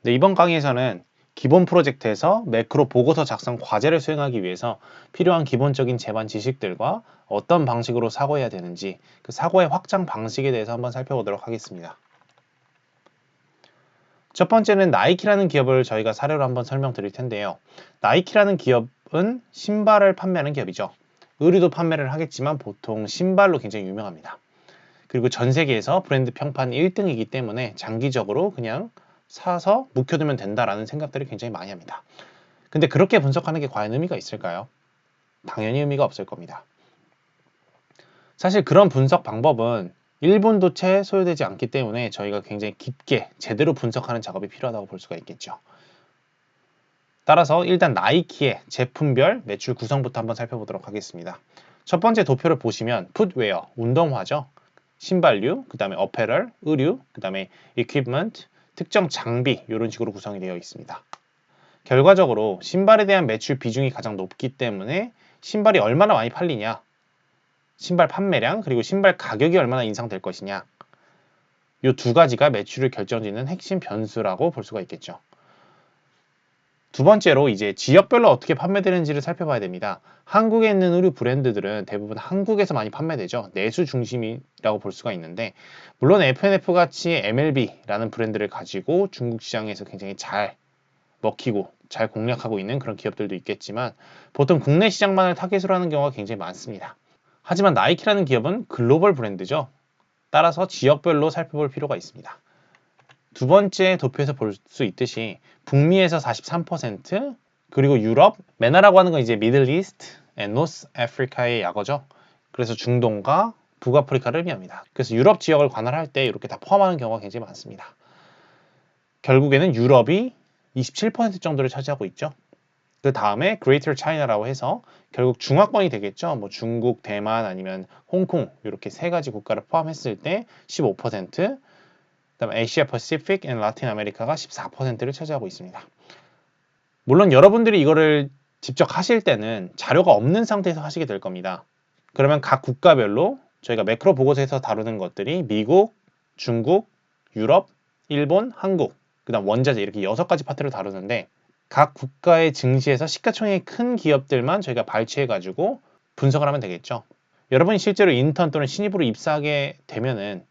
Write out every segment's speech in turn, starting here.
네, 이번 강의에서는 기본 프로젝트에서 매크로 보고서 작성 과제를 수행하기 위해서 필요한 기본적인 제반 지식들과 어떤 방식으로 사고해야 되는지 그 사고의 확장 방식에 대해서 한번 살펴보도록 하겠습니다. 첫 번째는 나이키라는 기업을 저희가 사례로 한번 설명드릴 텐데요. 나이키라는 기업은 신발을 판매하는 기업이죠. 의류도 판매를 하겠지만 보통 신발로 굉장히 유명합니다. 그리고 전 세계에서 브랜드 평판 1등이기 때문에 장기적으로 그냥 사서 묵혀두면 된다라는 생각들을 굉장히 많이 합니다. 근데 그렇게 분석하는 게 과연 의미가 있을까요? 당연히 의미가 없을 겁니다. 사실 그런 분석 방법은 1분도 채 소요되지 않기 때문에 저희가 굉장히 깊게 제대로 분석하는 작업이 필요하다고 볼 수가 있겠죠. 따라서 일단 나이키의 제품별 매출 구성부터 한번 살펴보도록 하겠습니다. 첫 번째 도표를 보시면 풋웨어, 운동화죠. 신발류, 그 다음에 어페럴, 의류, 그 다음에 equipment, 특정 장비 이런 식으로 구성이 되어 있습니다. 결과적으로 신발에 대한 매출 비중이 가장 높기 때문에 신발이 얼마나 많이 팔리냐, 신발 판매량, 그리고 신발 가격이 얼마나 인상될 것이냐, 이 두 가지가 매출을 결정짓는 핵심 변수라고 볼 수가 있겠죠. 두 번째로 이제 지역별로 어떻게 판매되는지를 살펴봐야 됩니다. 한국에 있는 의류 브랜드들은 대부분 한국에서 많이 판매되죠. 내수 중심이라고 볼 수가 있는데 물론 F&F 같이 MLB라는 브랜드를 가지고 중국 시장에서 굉장히 잘 먹히고 잘 공략하고 있는 그런 기업들도 있겠지만 보통 국내 시장만을 타겟으로 하는 경우가 굉장히 많습니다. 하지만 나이키라는 기업은 글로벌 브랜드죠. 따라서 지역별로 살펴볼 필요가 있습니다. 두 번째 도표에서 볼 수 있듯이 북미에서 43%, 그리고 유럽, MENA라고 하는 건 이제 미들 이스트 앤 노스 아프리카의 약어죠. 그래서 중동과 북아프리카를 의미합니다. 그래서 유럽 지역을 관할할 때 이렇게 다 포함하는 경우가 굉장히 많습니다. 결국에는 유럽이 27% 정도를 차지하고 있죠. 그 다음에 Greater China라고 해서 결국 중화권이 되겠죠. 뭐 중국, 대만 아니면 홍콩 이렇게 세 가지 국가를 포함했을 때 15%, 그다음에 아시아 퍼시픽 앤 라틴 아메리카가 14%를 차지하고 있습니다. 물론 여러분들이 이거를 직접 하실 때는 자료가 없는 상태에서 하시게 될 겁니다. 그러면 각 국가별로 저희가 매크로 보고서에서 다루는 것들이 미국, 중국, 유럽, 일본, 한국, 그다음 원자재 이렇게 6가지 파트를 다루는데 각 국가의 증시에서 시가총액이 큰 기업들만 저희가 발췌해가지고 분석을 하면 되겠죠. 여러분이 실제로 인턴 또는 신입으로 입사하게 되면은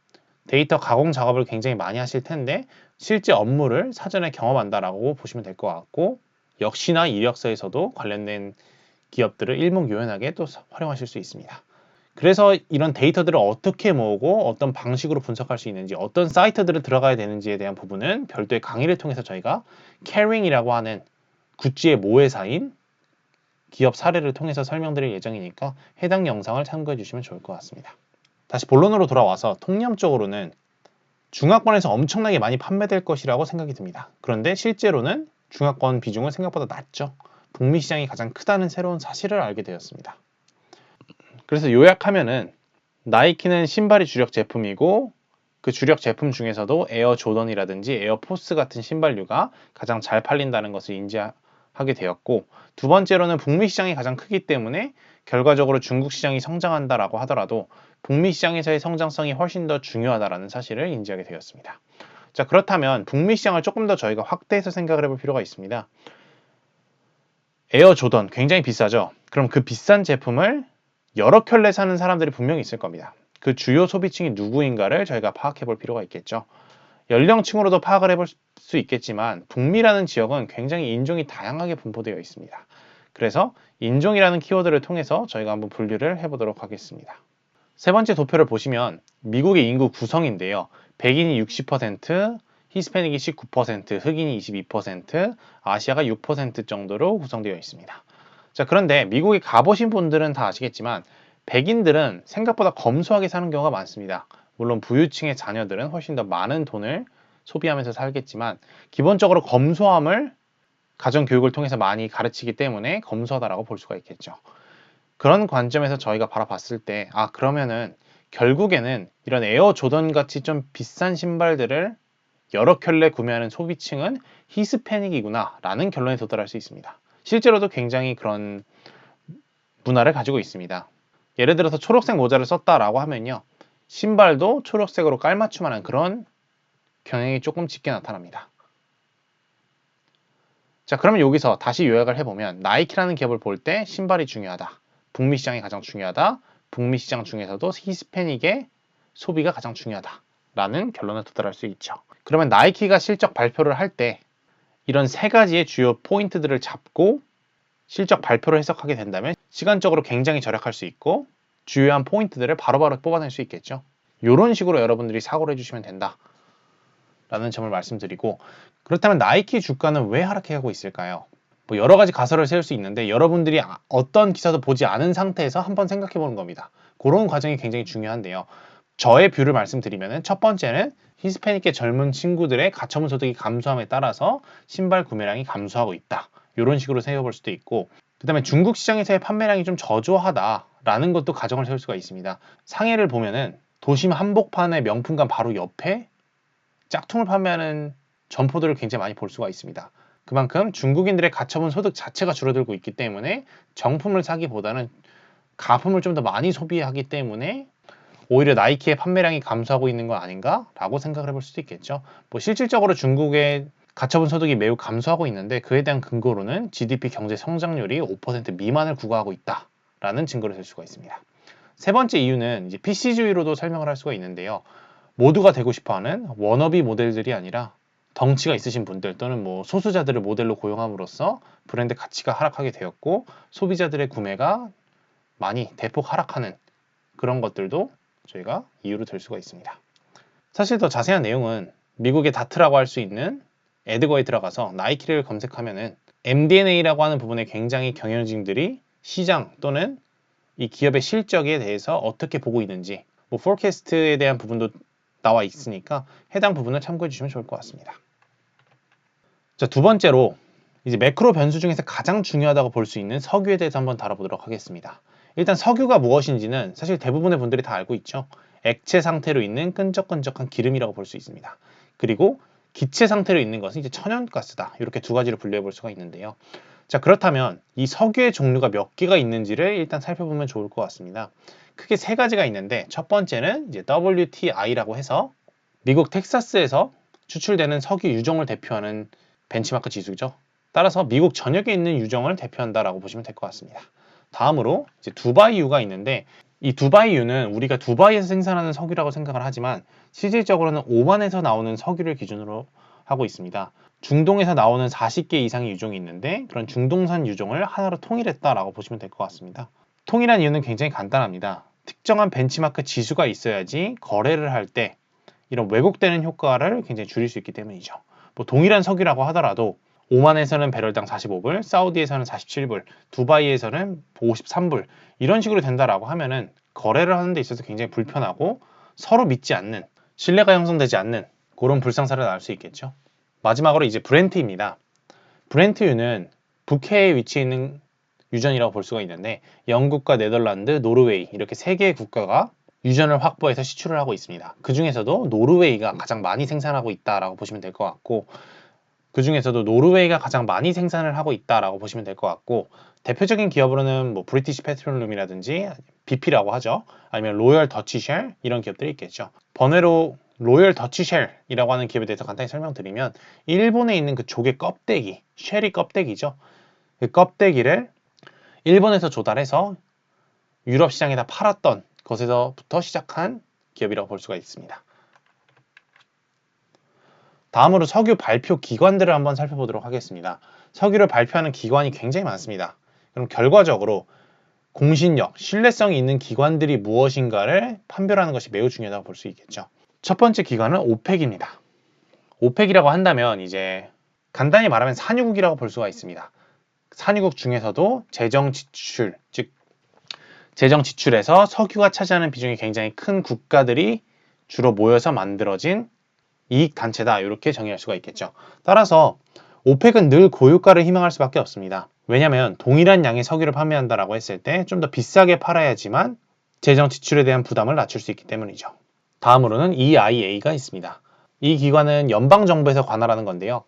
데이터 가공 작업을 굉장히 많이 하실 텐데 실제 업무를 사전에 경험한다라고 보시면 될 것 같고 역시나 이력서에서도 관련된 기업들을 일목요연하게 또 활용하실 수 있습니다. 그래서 이런 데이터들을 어떻게 모으고 어떤 방식으로 분석할 수 있는지 어떤 사이트들을 들어가야 되는지에 대한 부분은 별도의 강의를 통해서 저희가 캐링이라고 하는 굿즈의 모회사인 기업 사례를 통해서 설명드릴 예정이니까 해당 영상을 참고해 주시면 좋을 것 같습니다. 다시 본론으로 돌아와서 통념적으로는 중화권에서 엄청나게 많이 판매될 것이라고 생각이 듭니다. 그런데 실제로는 중화권 비중은 생각보다 낮죠. 북미 시장이 가장 크다는 새로운 사실을 알게 되었습니다. 그래서 요약하면은 나이키는 신발이 주력 제품이고 그 주력 제품 중에서도 에어 조던이라든지 에어 포스 같은 신발류가 가장 잘 팔린다는 것을 인지하게 되었고 두 번째로는 북미 시장이 가장 크기 때문에 결과적으로 중국 시장이 성장한다라고 하더라도 북미 시장에서의 성장성이 훨씬 더 중요하다라는 사실을 인지하게 되었습니다. 자, 그렇다면 북미 시장을 조금 더 저희가 확대해서 생각을 해볼 필요가 있습니다. 에어 조던 굉장히 비싸죠. 그럼 그 비싼 제품을 여러 켤레 사는 사람들이 분명히 있을 겁니다. 그 주요 소비층이 누구인가를 저희가 파악해 볼 필요가 있겠죠. 연령층으로도 파악을 해볼 수 있겠지만 북미라는 지역은 굉장히 인종이 다양하게 분포되어 있습니다. 그래서 인종이라는 키워드를 통해서 저희가 한번 분류를 해보도록 하겠습니다. 세 번째 도표를 보시면 미국의 인구 구성인데요. 백인이 60%, 히스패닉이 19%, 흑인이 22%, 아시아가 6% 정도로 구성되어 있습니다. 자, 그런데 미국에 가보신 분들은 다 아시겠지만 백인들은 생각보다 검소하게 사는 경우가 많습니다. 물론 부유층의 자녀들은 훨씬 더 많은 돈을 소비하면서 살겠지만 기본적으로 검소함을 가정교육을 통해서 많이 가르치기 때문에 검소하다라고 볼 수가 있겠죠. 그런 관점에서 저희가 바라봤을 때 그러면은 결국에는 이런 에어 조던 같이 좀 비싼 신발들을 여러 켤레 구매하는 소비층은 히스패닉이구나 라는 결론에 도달할 수 있습니다. 실제로도 굉장히 그런 문화를 가지고 있습니다. 예를 들어서 초록색 모자를 썼다라고 하면요. 신발도 초록색으로 깔맞춤하는 그런 경향이 조금 짙게 나타납니다. 자, 그러면 여기서 다시 요약을 해보면 나이키라는 기업을 볼 때 신발이 중요하다. 북미 시장이 가장 중요하다. 북미 시장 중에서도 히스패닉의 소비가 가장 중요하다. 라는 결론에 도달할 수 있죠. 그러면 나이키가 실적 발표를 할 때 이런 세 가지의 주요 포인트들을 잡고 실적 발표를 해석하게 된다면 시간적으로 굉장히 절약할 수 있고 주요한 포인트들을 바로바로 뽑아낼 수 있겠죠. 이런 식으로 여러분들이 사고를 해주시면 된다 라는 점을 말씀드리고, 그렇다면 나이키 주가는 왜 하락하고 있을까요? 뭐 여러 가지 가설을 세울 수 있는데 여러분들이 어떤 기사도 보지 않은 상태에서 한번 생각해 보는 겁니다. 그런 과정이 굉장히 중요한데요. 저의 뷰를 말씀드리면 첫 번째는 히스패닉계 젊은 친구들의 가처분 소득이 감소함에 따라서 신발 구매량이 감소하고 있다. 이런 식으로 세워볼 수도 있고, 그 다음에 중국 시장에서의 판매량이 좀 저조하다라는 것도 가정을 세울 수가 있습니다. 상해를 보면은 도심 한복판의 명품관 바로 옆에 짝퉁을 판매하는 점포들을 굉장히 많이 볼 수가 있습니다. 그만큼 중국인들의 가처분 소득 자체가 줄어들고 있기 때문에 정품을 사기보다는 가품을 좀 더 많이 소비하기 때문에 오히려 나이키의 판매량이 감소하고 있는 거 아닌가라고 생각을 해볼 수도 있겠죠. 뭐 실질적으로 중국의 가처분 소득이 매우 감소하고 있는데 그에 대한 근거로는 GDP 경제 성장률이 5% 미만을 구가하고 있다라는 증거를 들 수가 있습니다. 세 번째 이유는 이제 PC주의로도 설명을 할 수가 있는데요. 모두가 되고 싶어하는 워너비 모델들이 아니라 덩치가 있으신 분들 또는 뭐 소수자들을 모델로 고용함으로써 브랜드 가치가 하락하게 되었고 소비자들의 구매가 많이 대폭 하락하는 그런 것들도 저희가 이유로 들 수가 있습니다. 사실 더 자세한 내용은 미국의 다트라고 할 수 있는 에드거에 들어가서 나이키를 검색하면은 MD&A라고 하는 부분에 굉장히 경영진들이 시장 또는 이 기업의 실적에 대해서 어떻게 보고 있는지 뭐 포캐스트에 대한 부분도 나와 있으니까 해당 부분을 참고해 주시면 좋을 것 같습니다. 자, 두 번째로 이제 매크로 변수 중에서 가장 중요하다고 볼 수 있는 석유에 대해서 한번 다뤄보도록 하겠습니다. 일단 석유가 무엇인지는 사실 대부분의 분들이 다 알고 있죠. 액체 상태로 있는 끈적끈적한 기름이라고 볼 수 있습니다. 그리고 기체 상태로 있는 것은 이제 천연가스다. 이렇게 두 가지로 분류해 볼 수가 있는데요. 자, 그렇다면 이 석유의 종류가 몇 개가 있는지를 일단 살펴보면 좋을 것 같습니다. 크게 세 가지가 있는데 첫 번째는 이제 WTI라고 해서 미국 텍사스에서 추출되는 석유 유종을 대표하는 벤치마크 지수죠. 따라서 미국 전역에 있는 유종을 대표한다라고 보시면 될 것 같습니다. 다음으로 이제 두바이유가 있는데 이 두바이유는 우리가 두바이에서 생산하는 석유라고 생각을 하지만 실질적으로는 오만에서 나오는 석유를 기준으로 하고 있습니다. 중동에서 나오는 40개 이상의 유종이 있는데 그런 중동산 유종을 하나로 통일했다라고 보시면 될 것 같습니다. 통일한 이유는 굉장히 간단합니다. 특정한 벤치마크 지수가 있어야지 거래를 할 때 이런 왜곡되는 효과를 굉장히 줄일 수 있기 때문이죠. 뭐 동일한 석유라고 하더라도 오만에서는 배럴당 45불, 사우디에서는 47불, 두바이에서는 53불 이런 식으로 된다라고 하면은 거래를 하는 데 있어서 굉장히 불편하고 서로 믿지 않는, 신뢰가 형성되지 않는 그런 불상사를 낳을 수 있겠죠. 마지막으로 이제 브렌트입니다. 브렌트유는 북해에 위치해 있는 유전이라고 볼 수가 있는데 영국과 네덜란드, 노르웨이 이렇게 세 개의 국가가 유전을 확보해서 시출을 하고 있습니다. 그 중에서도 노르웨이가 가장 많이 생산하고 있다라고 보시면 될 것 같고 그 중에서도 노르웨이가 가장 많이 생산을 하고 있다라고 보시면 될 것 같고 대표적인 기업으로는 뭐 브리티시 페트롤륨이라든지 BP라고 하죠. 아니면 로열 더치쉘 이런 기업들이 있겠죠. 번외로 로열 더치쉘이라고 하는 기업에 대해서 간단히 설명드리면 일본에 있는 그 조개 껍데기, 쉘이 껍데기죠. 그 껍데기를 일본에서 조달해서 유럽 시장에다 팔았던 것에서부터 시작한 기업이라고 볼 수가 있습니다. 다음으로 석유 발표 기관들을 한번 살펴보도록 하겠습니다. 석유를 발표하는 기관이 굉장히 많습니다. 그럼 결과적으로 공신력, 신뢰성이 있는 기관들이 무엇인가를 판별하는 것이 매우 중요하다고 볼 수 있겠죠. 첫 번째 기관은 오펙입니다. 오펙이라고 한다면 이제 간단히 말하면 산유국이라고 볼 수가 있습니다. 산유국 중에서도 재정 지출, 즉 재정 지출에서 석유가 차지하는 비중이 굉장히 큰 국가들이 주로 모여서 만들어진 이익단체다 이렇게 정의할 수가 있겠죠. 따라서 오펙은 늘 고유가를 희망할 수밖에 없습니다. 왜냐하면 동일한 양의 석유를 판매한다라고 했을 때 좀 더 비싸게 팔아야지만 재정 지출에 대한 부담을 낮출 수 있기 때문이죠. 다음으로는 EIA가 있습니다. 이 기관은 연방정부에서 관할하는 건데요.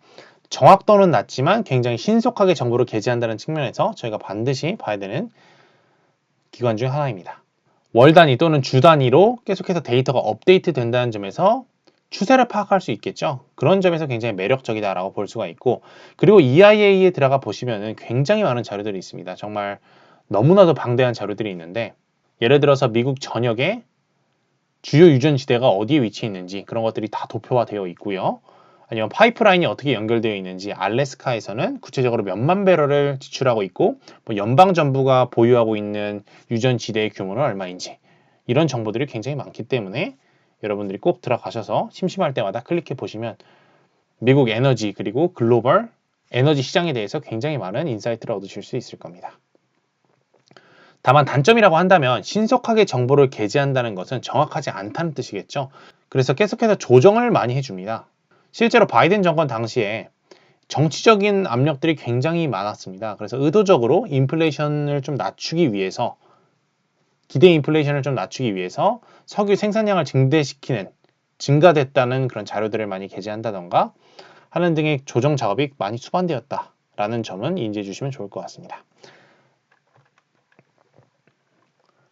정확도는 낮지만 굉장히 신속하게 정보를 게재한다는 측면에서 저희가 반드시 봐야 되는 기관 중 하나입니다. 월 단위 또는 주 단위로 계속해서 데이터가 업데이트 된다는 점에서 추세를 파악할 수 있겠죠. 그런 점에서 굉장히 매력적이다라고 볼 수가 있고, 그리고 EIA에 들어가 보시면은 굉장히 많은 자료들이 있습니다. 정말 너무나도 방대한 자료들이 있는데, 예를 들어서 미국 전역에 주요 유전지대가 어디에 위치해 있는지 그런 것들이 다 도표화되어 있고요. 아니면 파이프라인이 어떻게 연결되어 있는지, 알래스카에서는 구체적으로 몇만 배럴을 지출하고 있고, 뭐 연방정부가 보유하고 있는 유전지대의 규모는 얼마인지, 이런 정보들이 굉장히 많기 때문에 여러분들이 꼭 들어가셔서 심심할 때마다 클릭해 보시면 미국 에너지 그리고 글로벌 에너지 시장에 대해서 굉장히 많은 인사이트를 얻으실 수 있을 겁니다. 다만 단점이라고 한다면 신속하게 정보를 게재한다는 것은 정확하지 않다는 뜻이겠죠. 그래서 계속해서 조정을 많이 해줍니다. 실제로 바이든 정권 당시에 정치적인 압력들이 굉장히 많았습니다. 그래서 의도적으로 인플레이션을 좀 낮추기 위해서, 기대 인플레이션을 좀 낮추기 위해서 석유 생산량을 증가됐다는 그런 자료들을 많이 게재한다던가 하는 등의 조정 작업이 많이 수반되었다라는 점은 인지해 주시면 좋을 것 같습니다.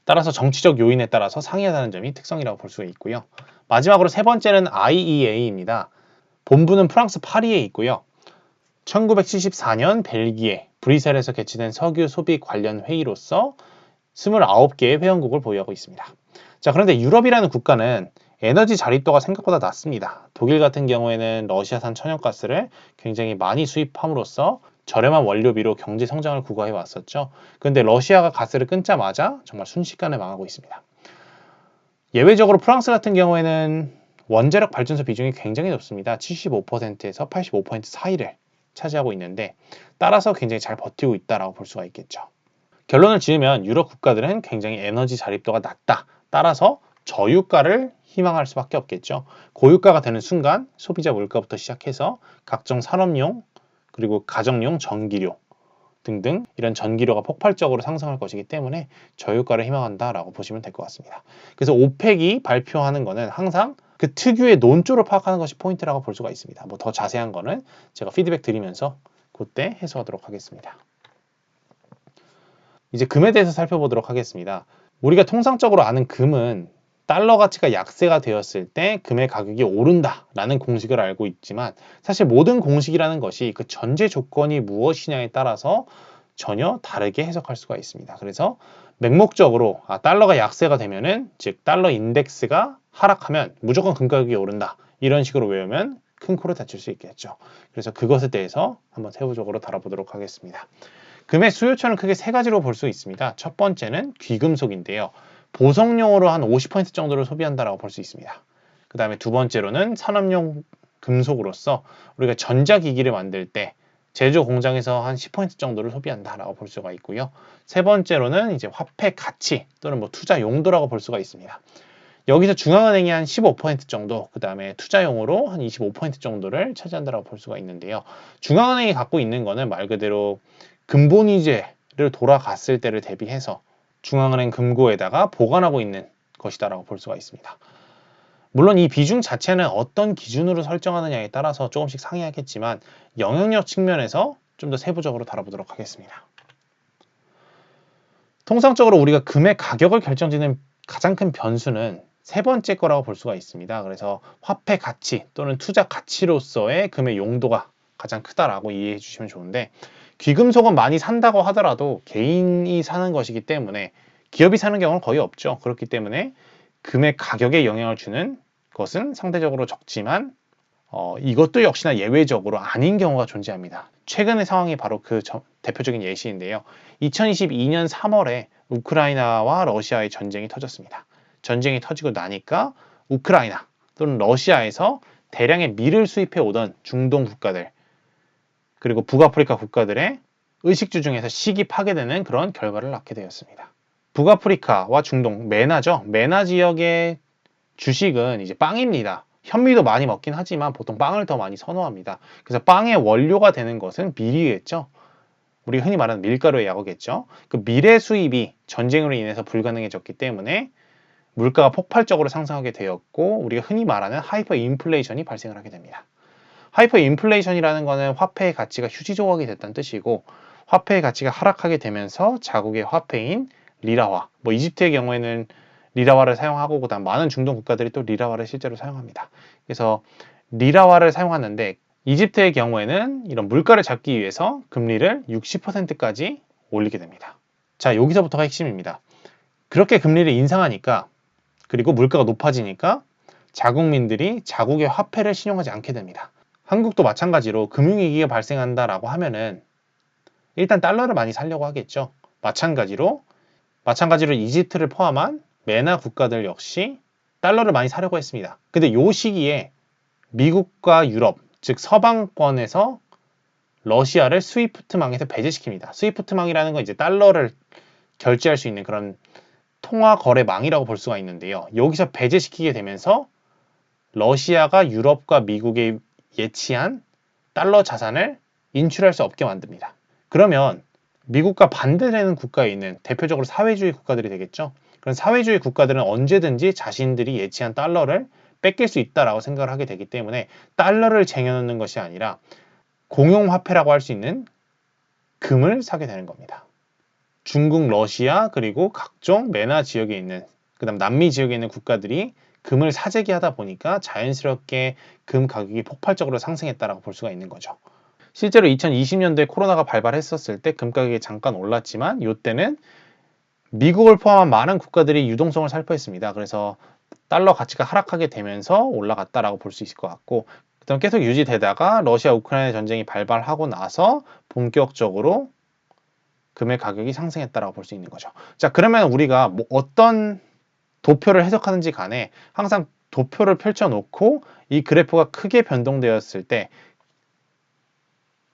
따라서 정치적 요인에 따라서 상이하다는 점이 특성이라고 볼 수가 있고요. 마지막으로 세 번째는 IEA입니다. 본부는 프랑스 파리에 있고요. 1974년 벨기에 브뤼셀에서 개최된 석유 소비 관련 회의로서 29개의 회원국을 보유하고 있습니다. 자, 그런데 유럽이라는 국가는 에너지 자립도가 생각보다 낮습니다. 독일 같은 경우에는 러시아산 천연가스를 굉장히 많이 수입함으로써 저렴한 원료비로 경제 성장을 구가해 왔었죠. 그런데 러시아가 가스를 끊자마자 정말 순식간에 망하고 있습니다. 예외적으로 프랑스 같은 경우에는 원자력 발전소 비중이 굉장히 높습니다. 75%에서 85% 사이를 차지하고 있는데, 따라서 굉장히 잘 버티고 있다고 볼 수가 있겠죠. 결론을 지으면 유럽 국가들은 굉장히 에너지 자립도가 낮다. 따라서 저유가를 희망할 수밖에 없겠죠. 고유가가 되는 순간 소비자 물가부터 시작해서 각종 산업용 그리고 가정용 전기료 등등 이런 전기료가 폭발적으로 상승할 것이기 때문에 저유가를 희망한다라고 보시면 될 것 같습니다. 그래서 오펙이 발표하는 거는 항상 그 특유의 논조를 파악하는 것이 포인트라고 볼 수가 있습니다. 뭐 더 자세한 거는 제가 피드백 드리면서 그때 해소하도록 하겠습니다. 이제 금에 대해서 살펴보도록 하겠습니다. 우리가 통상적으로 아는 금은 달러 가치가 약세가 되었을 때 금의 가격이 오른다라는 공식을 알고 있지만, 사실 모든 공식이라는 것이 그 전제 조건이 무엇이냐에 따라서 전혀 다르게 해석할 수가 있습니다. 그래서 맹목적으로 달러가 약세가 되면은, 즉 달러 인덱스가 하락하면 무조건 금 가격이 오른다, 이런 식으로 외우면 큰 코를 다칠 수 있겠죠. 그래서 그것에 대해서 한번 세부적으로 다뤄보도록 하겠습니다. 금의 수요처는 크게 세 가지로 볼 수 있습니다. 첫 번째는 귀금속인데요. 보석용으로 한 50% 정도를 소비한다라고 볼 수 있습니다. 그 다음에 두 번째로는 산업용 금속으로서 우리가 전자기기를 만들 때 제조 공장에서 한 10% 정도를 소비한다라고 볼 수가 있고요. 세 번째로는 이제 화폐 가치 또는 뭐 투자 용도라고 볼 수가 있습니다. 여기서 중앙은행이 한 15% 정도, 그 다음에 투자용으로 한 25% 정도를 차지한다라고 볼 수가 있는데요. 중앙은행이 갖고 있는 거는 말 그대로 근본이제를 돌아갔을 때를 대비해서 중앙은행 금고에다가 보관하고 있는 것이다라고 볼 수가 있습니다. 물론 이 비중 자체는 어떤 기준으로 설정하느냐에 따라서 조금씩 상이하겠지만, 영향력 측면에서 좀 더 세부적으로 다뤄보도록 하겠습니다. 통상적으로 우리가 금의 가격을 결정짓는 가장 큰 변수는 세 번째 거라고 볼 수가 있습니다. 그래서 화폐 가치 또는 투자 가치로서의 금의 용도가 가장 크다라고 이해해 주시면 좋은데, 귀금속은 많이 산다고 하더라도 개인이 사는 것이기 때문에 기업이 사는 경우는 거의 없죠. 그렇기 때문에 금의 가격에 영향을 주는 것은 상대적으로 적지만, 이것도 역시나 예외적으로 아닌 경우가 존재합니다. 최근의 상황이 바로 그 대표적인 예시인데요. 2022년 3월에 우크라이나와 러시아의 전쟁이 터졌습니다. 전쟁이 터지고 나니까 우크라이나 또는 러시아에서 대량의 밀을 수입해 오던 중동 국가들 그리고 북아프리카 국가들의 의식주 중에서 식이 파괴되는 그런 결과를 낳게 되었습니다. 북아프리카와 중동, 메나죠. 메나 지역의 주식은 이제 빵입니다. 현미도 많이 먹긴 하지만 보통 빵을 더 많이 선호합니다. 그래서 빵의 원료가 되는 것은 밀이겠죠. 우리가 흔히 말하는 밀가루의 약어겠죠. 그 밀의 수입이 전쟁으로 인해서 불가능해졌기 때문에 물가가 폭발적으로 상승하게 되었고, 우리가 흔히 말하는 하이퍼 인플레이션이 발생을 하게 됩니다. 하이퍼 인플레이션이라는 것은 화폐의 가치가 휴지 조각이 됐다는 뜻이고, 화폐의 가치가 하락하게 되면서 자국의 화폐인 리라화, 뭐 이집트의 경우에는 리라화를 사용하고 그다음 많은 중동 국가들이 또 리라화를 실제로 사용합니다. 그래서 리라화를 사용하는데 이집트의 경우에는 이런 물가를 잡기 위해서 금리를 60%까지 올리게 됩니다. 자, 여기서부터가 핵심입니다. 그렇게 금리를 인상하니까 그리고 물가가 높아지니까 자국민들이 자국의 화폐를 신용하지 않게 됩니다. 한국도 마찬가지로 금융위기가 발생한다라고 하면은 일단 달러를 많이 살려고 하겠죠. 마찬가지로 이집트를 포함한 메나 국가들 역시 달러를 많이 사려고 했습니다. 근데 요 시기에 미국과 유럽, 즉 서방권에서 러시아를 스위프트망에서 배제시킵니다. 스위프트망이라는 건 이제 달러를 결제할 수 있는 그런 통화 거래망이라고 볼 수가 있는데요. 여기서 배제시키게 되면서 러시아가 유럽과 미국에 예치한 달러 자산을 인출할 수 없게 만듭니다. 그러면 미국과 반대되는 국가에 있는 대표적으로 사회주의 국가들이 되겠죠. 그런 사회주의 국가들은 언제든지 자신들이 예치한 달러를 뺏길 수 있다라고 생각을 하게 되기 때문에 달러를 쟁여놓는 것이 아니라 공용화폐라고 할 수 있는 금을 사게 되는 겁니다. 중국, 러시아 그리고 각종 메나 지역에 있는 그다음 남미 지역에 있는 국가들이 금을 사재기 하다 보니까 자연스럽게 금 가격이 폭발적으로 상승했다라고 볼 수가 있는 거죠. 실제로 2020년도에 코로나가 발발했었을 때 금 가격이 잠깐 올랐지만 이때는 미국을 포함한 많은 국가들이 유동성을 살포했습니다. 그래서 달러 가치가 하락하게 되면서 올라갔다라고 볼 수 있을 것 같고 그다음 계속 유지되다가 러시아 우크라이나 전쟁이 발발하고 나서 본격적으로 금의 가격이 상승했다라고 볼 수 있는 거죠. 자, 그러면 우리가 뭐 어떤 도표를 해석하는지 간에 항상 도표를 펼쳐놓고 이 그래프가 크게 변동되었을 때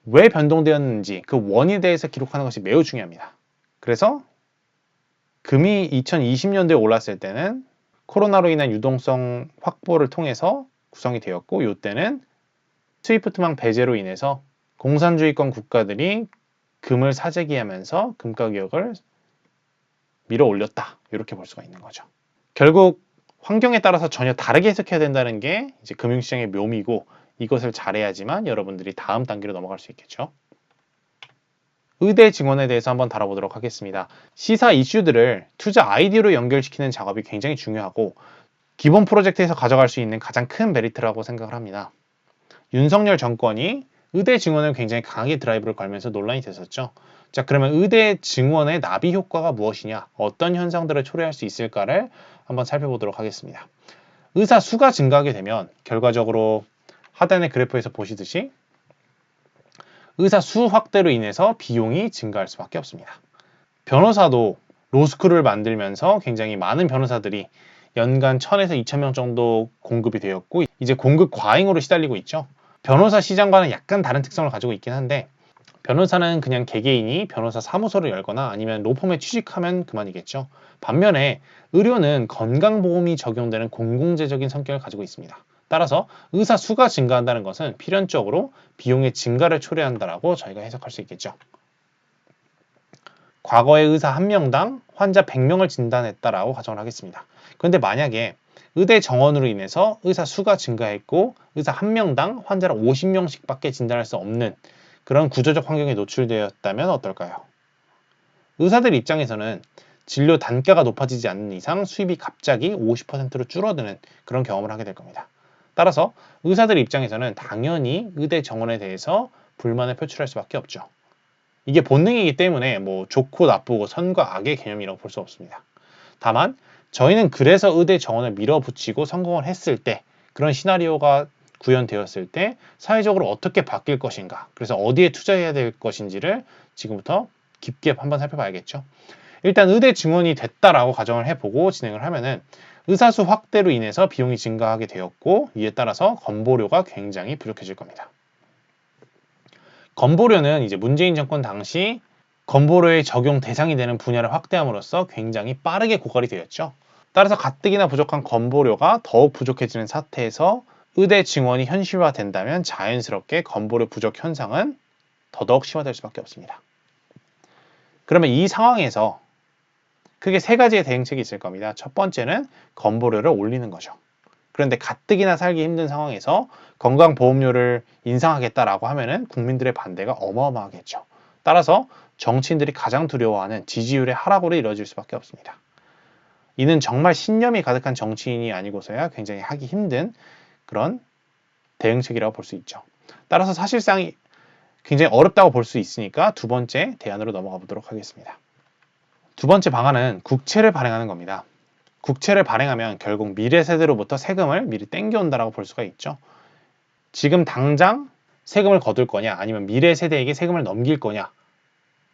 왜 변동되었는지 그 원인에 대해서 기록하는 것이 매우 중요합니다. 그래서 금이 2020년도에 올랐을 때는 코로나로 인한 유동성 확보를 통해서 구성이 되었고 이때는 스위프트망 배제로 인해서 공산주의권 국가들이 금을 사재기하면서 금 가격을 밀어 올렸다. 이렇게 볼 수가 있는 거죠. 결국 환경에 따라서 전혀 다르게 해석해야 된다는 게 이제 금융시장의 묘미고 이것을 잘해야지만 여러분들이 다음 단계로 넘어갈 수 있겠죠. 의대 증원에 대해서 한번 다뤄보도록 하겠습니다. 시사 이슈들을 투자 아이디어로 연결시키는 작업이 굉장히 중요하고 기본 프로젝트에서 가져갈 수 있는 가장 큰 메리트라고 생각을 합니다. 윤석열 정권이 의대 증원을 굉장히 강하게 드라이브를 걸면서 논란이 됐었죠. 자, 그러면 의대 증원의 나비 효과가 무엇이냐, 어떤 현상들을 초래할 수 있을까를 한번 살펴보도록 하겠습니다. 의사 수가 증가하게 되면 결과적으로 하단의 그래프에서 보시듯이 의사 수 확대로 인해서 비용이 증가할 수밖에 없습니다. 변호사도 로스쿨을 만들면서 굉장히 많은 변호사들이 연간 1000에서 2000명 정도 공급이 되었고 이제 공급 과잉으로 시달리고 있죠. 변호사 시장과는 약간 다른 특성을 가지고 있긴 한데 변호사는 그냥 개개인이 변호사 사무소를 열거나 아니면 로펌에 취직하면 그만이겠죠. 반면에 의료는 건강보험이 적용되는 공공재적인 성격을 가지고 있습니다. 따라서 의사 수가 증가한다는 것은 필연적으로 비용의 증가를 초래한다라고 저희가 해석할 수 있겠죠. 과거에 의사 1명당 환자 100명을 진단했다라고 가정을 하겠습니다. 그런데 만약에 의대 정원으로 인해서 의사 수가 증가했고 의사 1명당 환자를 50명씩밖에 진단할 수 없는 그런 구조적 환경에 노출되었다면 어떨까요? 의사들 입장에서는 진료 단가가 높아지지 않는 이상 수입이 갑자기 50%로 줄어드는 그런 경험을 하게 될 겁니다. 따라서 의사들 입장에서는 당연히 의대 정원에 대해서 불만을 표출할 수밖에 없죠. 이게 본능이기 때문에 뭐 좋고 나쁘고 선과 악의 개념이라고 볼 수 없습니다. 다만 저희는 그래서 의대 정원을 밀어붙이고 성공을 했을 때 그런 시나리오가 구현되었을 때 사회적으로 어떻게 바뀔 것인가 그래서 어디에 투자해야 될 것인지를 지금부터 깊게 한번 살펴봐야겠죠. 일단 의대 증원이 됐다라고 가정을 해보고 진행을 하면은 의사수 확대로 인해서 비용이 증가하게 되었고 이에 따라서 건보료가 굉장히 부족해질 겁니다. 건보료는 이제 문재인 정권 당시 건보료의 적용 대상이 되는 분야를 확대함으로써 굉장히 빠르게 고갈이 되었죠. 따라서 가뜩이나 부족한 건보료가 더욱 부족해지는 사태에서 의대 증원이 현실화된다면 자연스럽게 건보료 부족 현상은 더더욱 심화될 수밖에 없습니다. 그러면 이 상황에서 크게 세 가지의 대응책이 있을 겁니다. 첫 번째는 건보료를 올리는 거죠. 그런데 가뜩이나 살기 힘든 상황에서 건강보험료를 인상하겠다라고 하면은 국민들의 반대가 어마어마하겠죠. 따라서 정치인들이 가장 두려워하는 지지율의 하락으로 이루어질 수밖에 없습니다. 이는 정말 신념이 가득한 정치인이 아니고서야 굉장히 하기 힘든 그런 대응책이라고 볼 수 있죠. 따라서 사실상 굉장히 어렵다고 볼 수 있으니까 두 번째 대안으로 넘어가 보도록 하겠습니다. 두 번째 방안은 국채를 발행하는 겁니다. 국채를 발행하면 결국 미래 세대로부터 세금을 미리 땡겨온다라고 볼 수가 있죠. 지금 당장 세금을 거둘 거냐 아니면 미래 세대에게 세금을 넘길 거냐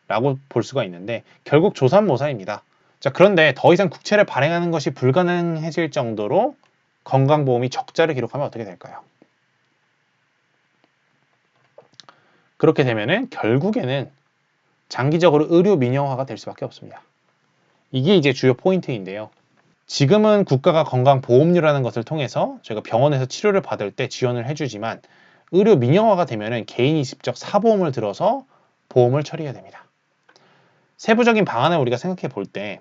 라고 볼 수가 있는데 결국 조삼모사입니다. 자, 그런데 더 이상 국채를 발행하는 것이 불가능해질 정도로 건강보험이 적자를 기록하면 어떻게 될까요? 그렇게 되면은 결국에는 장기적으로 의료 민영화가 될 수밖에 없습니다. 이게 이제 주요 포인트인데요. 지금은 국가가 건강보험료라는 것을 통해서 저희가 병원에서 치료를 받을 때 지원을 해주지만 의료 민영화가 되면은 개인이 직접 사보험을 들어서 보험을 처리해야 됩니다. 세부적인 방안을 우리가 생각해 볼 때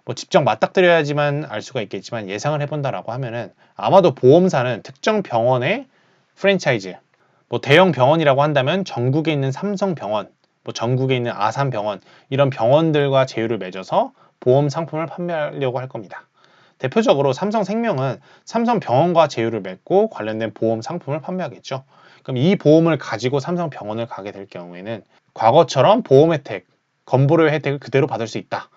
뭐 직접 맞닥뜨려야지만 알 수가 있겠지만 예상을 해본다라고 하면은 아마도 보험사는 특정 병원의 프랜차이즈, 뭐 대형 병원이라고 한다면 전국에 있는 삼성병원, 뭐 전국에 있는 아산병원 이런 병원들과 제휴를 맺어서 보험 상품을 판매하려고 할 겁니다. 대표적으로 삼성생명은 삼성병원과 제휴를 맺고 관련된 보험 상품을 판매하겠죠. 그럼 이 보험을 가지고 삼성병원을 가게 될 경우에는 과거처럼 보험 혜택, 건보료 혜택을 그대로 받을 수 있다.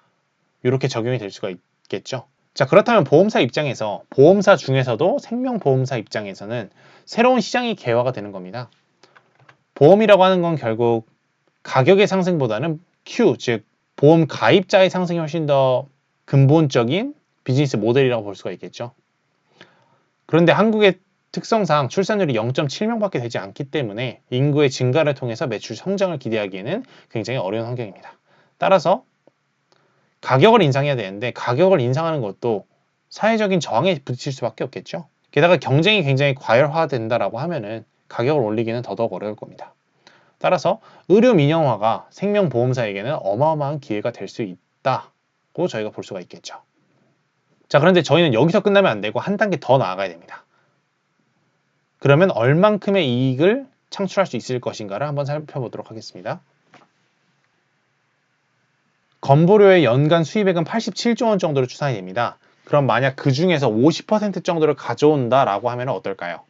이렇게 적용이 될 수가 있겠죠. 자, 그렇다면 보험사 입장에서 보험사 중에서도 생명보험사 입장에서는 새로운 시장이 개화가 되는 겁니다. 보험이라고 하는 건 결국 가격의 상승보다는 Q, 즉 보험 가입자의 상승이 훨씬 더 근본적인 비즈니스 모델이라고 볼 수가 있겠죠. 그런데 한국의 특성상 출산율이 0.7명밖에 되지 않기 때문에 인구의 증가를 통해서 매출 성장을 기대하기에는 굉장히 어려운 환경입니다. 따라서 가격을 인상해야 되는데 가격을 인상하는 것도 사회적인 저항에 부딪힐 수밖에 없겠죠. 게다가 경쟁이 굉장히 과열화된다라고 하면은 가격을 올리기는 더더욱 어려울 겁니다. 따라서 의료 민영화가 생명보험사에게는 어마어마한 기회가 될 수 있다고 저희가 볼 수가 있겠죠. 자, 그런데 저희는 여기서 끝나면 안 되고 한 단계 더 나아가야 됩니다. 그러면 얼만큼의 이익을 창출할 수 있을 것인가를 한번 살펴보도록 하겠습니다. 건보료의 연간 수입액은 87조 원 정도로 추산이 됩니다. 그럼 만약 그 중에서 50% 정도를 가져온다라고 하면 어떨까요?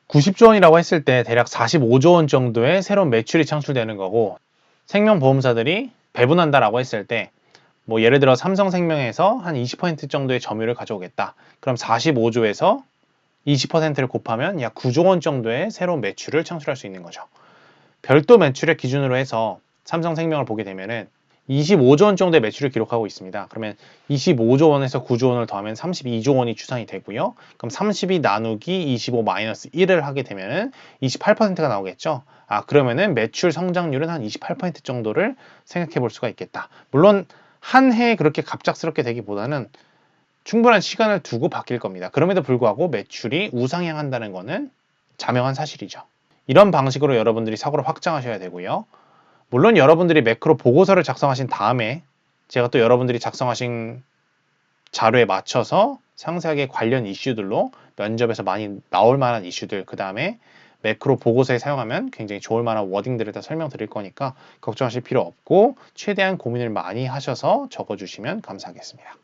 90조 원이라고 했을 때 대략 45조 원 정도의 새로운 매출이 창출되는 거고 생명보험사들이 배분한다라고 했을 때 뭐 예를 들어 삼성생명에서 한 20% 정도의 점유율을 가져오겠다. 그럼 45조에서 20%를 곱하면 약 9조 원 정도의 새로운 매출을 창출할 수 있는 거죠. 별도 매출액 기준으로 해서 삼성생명을 보게 되면은 25조 원 정도의 매출을 기록하고 있습니다. 그러면 25조 원에서 9조 원을 더하면 32조 원이 추산이 되고요. 그럼 32 나누기 25 마이너스 1을 하게 되면은 28%가 나오겠죠. 그러면은 매출 성장률은 한 28% 정도를 생각해 볼 수가 있겠다. 물론 한 해에 그렇게 갑작스럽게 되기보다는 충분한 시간을 두고 바뀔 겁니다. 그럼에도 불구하고 매출이 우상향한다는 것은 자명한 사실이죠. 이런 방식으로 여러분들이 사고를 확장하셔야 되고요. 물론 여러분들이 매크로 보고서를 작성하신 다음에 제가 또 여러분들이 작성하신 자료에 맞춰서 상세하게 관련 이슈들로 면접에서 많이 나올 만한 이슈들, 그 다음에 매크로 보고서에 사용하면 굉장히 좋을 만한 워딩들을 다 설명드릴 거니까 걱정하실 필요 없고 최대한 고민을 많이 하셔서 적어주시면 감사하겠습니다.